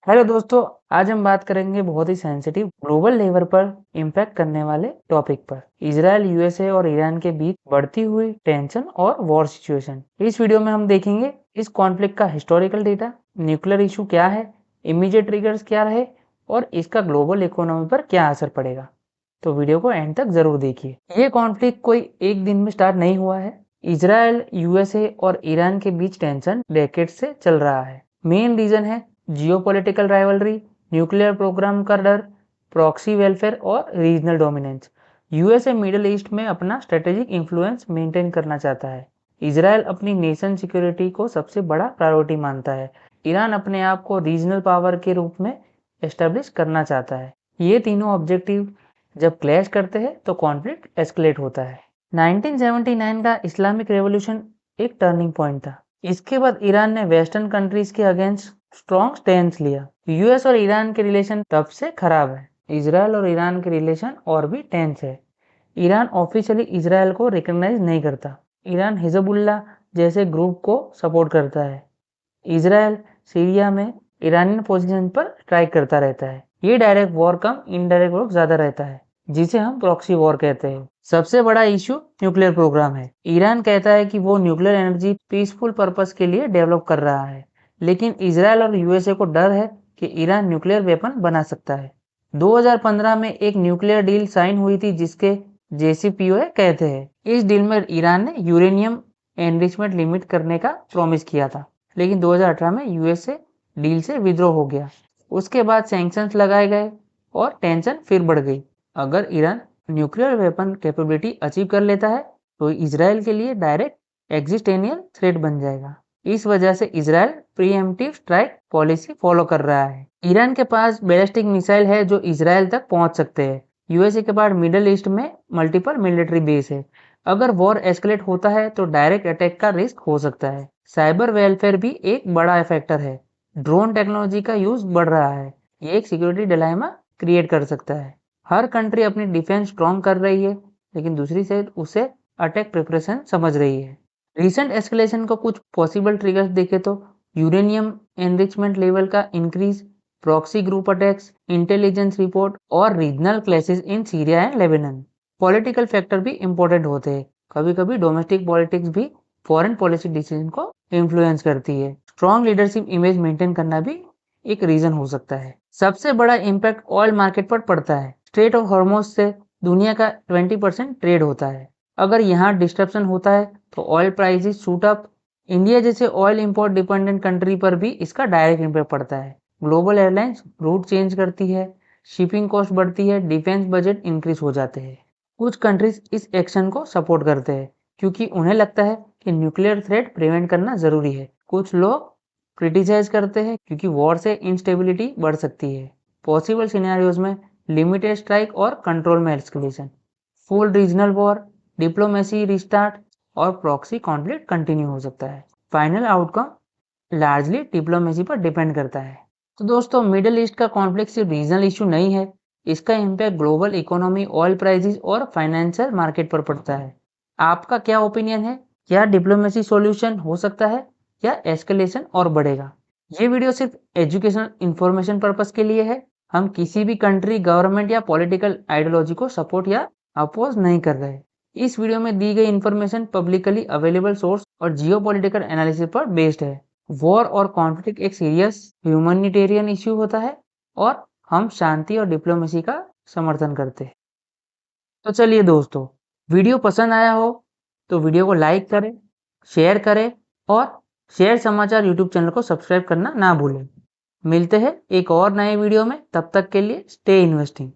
Hello दोस्तों, आज हम बात करेंगे बहुत ही सेंसिटिव ग्लोबल लेवल पर इम्पैक्ट करने वाले टॉपिक पर इजराइल, यूएसए और ईरान के बीच बढ़ती हुई टेंशन और वॉर सिचुएशन। इस वीडियो में हम देखेंगे इस कॉन्फ्लिक्ट का हिस्टोरिकल डेटा, न्यूक्लियर इशू क्या है, इमीडिएट ट्रिगर्स क्या रहे और इसका ग्लोबल इकोनॉमी पर क्या असर पड़ेगा। तो वीडियो को एंड तक जरूर देखिए। ये कॉन्फ्लिक्ट कोई एक दिन में स्टार्ट नहीं हुआ है। इजराइल, यूएसए और ईरान के बीच टेंशन डेकेड से चल रहा है। मेन रीजन है जियोपॉलिटिकल राइवलरी, न्यूक्लियर प्रोग्राम का डर, प्रॉक्सी वेलफेयर और regional dominance. USA middle east में अपना स्ट्रेटेजिक इन्फ्लुएंस मेंटेन करना चाहता है। इजराइल अपनी नेशन सिक्योरिटी को सबसे बड़ा प्रायोरिटी मानता है। ईरान अपने आप को रीजनल पावर के रूप में एस्टेब्लिश करना चाहता है। ये तीनों ऑब्जेक्टिव जब क्लैश करते हैं तो कॉन्फ्लिक्ट एस्केलेट होता है। 1979 का इस्लामिक रेवोल्यूशन एक टर्निंग पॉइंट था। इसके बाद ईरान ने वेस्टर्न कंट्रीज के अगेंस्ट स्ट्रॉन्ग स्टैंड लिया। यूएस और ईरान के रिलेशन तब से खराब है। इजराइल और ईरान के रिलेशन और भी टेंस है। ईरान ऑफिशियली इजराइल को रिकॉग्नाइज नहीं करता। ईरान हिजबुल्लाह जैसे ग्रुप को सपोर्ट करता है। इजराइल सीरिया में ईरानियन पोजीशन पर स्ट्राइक करता रहता है। ये डायरेक्ट वॉर कम इनडायरेक्ट वॉर ज्यादा रहता है, जिसे हम प्रॉक्सी वॉर कहते हैं। सबसे बड़ा इशू न्यूक्लियर प्रोग्राम है। ईरान कहता है कि वो न्यूक्लियर एनर्जी पीसफुल पर्पस के लिए डेवलप कर रहा है, लेकिन इजराइल और यूएसए को डर है कि ईरान न्यूक्लियर वेपन बना सकता है। 2015 में एक न्यूक्लियर डील साइन हुई थी जिसके जेसीपीओए कहते हैं। इस डील में ईरान ने यूरेनियम एनरिचमेंट लिमिट करने का प्रॉमिस किया था, लेकिन 2018 में यूएसए डील से विद्रोह हो गया। उसके बाद सैंक्शंस लगाए गए और टेंशन फिर बढ़ गई। अगर Iran nuclear weapon capability achieve कर लेता है तो इजराइल के लिए डायरेक्ट एग्जिस्टेंशियल थ्रेट बन जाएगा। इस वजह से Israel pre-emptive strike policy follow कर रहा है। ईरान के पास बैलिस्टिक मिसाइल है जो इजराइल तक पहुंच सकते हैं। यूएसए के पास मिडिल ईस्ट में मल्टीपल मिलिट्री बेस है। अगर वॉर एस्केलेट होता है तो डायरेक्ट अटैक का रिस्क हो सकता है। साइबर वेलफेयर भी एक बड़ा फैक्टर है। ड्रोन टेक्नोलॉजी का यूज बढ़ रहा है। ये एक सिक्योरिटी डिलेमा क्रिएट कर सकता है। हर कंट्री अपनी डिफेंस स्ट्रॉन्ग कर रही है, लेकिन दूसरी साइड उसे अटैक प्रिपरेशन समझ रही है। रिसेंट एस्केलेशन को कुछ पॉसिबल ट्रिगर्स देखे तो यूरेनियम एनरिचमेंट लेवल का increase, proxy group attacks, intelligence report और regional clashes in Syria and Lebanon. Political factor भी इंपॉर्टेंट होते हैं। कभी कभी डोमेस्टिक पॉलिटिक्स भी फॉरेन पॉलिसी डिसीजन को इन्फ्लुएंस करती है। स्ट्रॉन्ग लीडरशिप इमेज मेंटेन करना भी एक रीजन हो सकता है। सबसे बड़ा इम्पैक्ट ऑयल मार्केट पर पड़ता है। स्ट्रेट ऑफ हॉर्मुज से दुनिया का 20% ट्रेड होता है। अगर यहाँ डिस्ट्रप्शन होता है तो oil prices shoot up. India जैसे ऑयल इंपोर्ट डिपेंडेंट कंट्री पर भी इसका डायरेक्ट इम्पैक्ट पड़ता है। ग्लोबल एयरलाइंस रूट चेंज करती है, शिपिंग कॉस्ट बढ़ती है, डिफेंस बजट इंक्रीज हो जाते हैं। कुछ कंट्रीज इस एक्शन को सपोर्ट करते हैं क्योंकि उन्हें लगता है कि न्यूक्लियर थ्रेट प्रिवेंट करना जरूरी है। कुछ लोग क्रिटिसाइज करते हैं क्योंकि वॉर से इंस्टेबिलिटी बढ़ सकती है। पॉसिबल सिनेरियोज में लिमिटेड स्ट्राइक और कंट्रोल में escalation, full regional war, diplomacy restart और प्रॉक्सी कॉन्फ्लिक्ट कंटिन्यू हो सकता है। फाइनल आउटकम लार्जली डिप्लोमेसी पर डिपेंड करता है। तो दोस्तों, मिडिल ईस्ट का कॉन्फ्लिक्ट सिर्फ रीजनल इशू नहीं है। इसका impact global economy, oil prices और फाइनेंशियल मार्केट पर पड़ता है। आपका क्या ओपिनियन है? क्या डिप्लोमेसी सॉल्यूशन हो सकता है या एस्केलेशन और बढ़ेगा? ये वीडियो सिर्फ एजुकेशनल इंफॉर्मेशन पर्पस के लिए है। हम किसी भी कंट्री, गवर्नमेंट या पॉलिटिकल आइडियोलॉजी को सपोर्ट या अपोज नहीं कर रहे। इस वीडियो में दी गई इंफॉर्मेशन पब्लिकली अवेलेबल सोर्स और जियोपॉलिटिकल एनालिसिस पर बेस्ड है। वॉर और कॉन्फ्लिक्ट एक सीरियस ह्यूमैनिटेरियन इश्यू होता है और हम शांति और डिप्लोमेसी का समर्थन करते हैं। तो चलिए दोस्तों, वीडियो पसंद आया हो तो वीडियो को लाइक करें, शेयर करें और शेयर समाचार यूट्यूब चैनल को सब्सक्राइब करना ना भूलें। मिलते हैं एक और नए वीडियो में, तब तक के लिए स्टे इन्वेस्टिंग।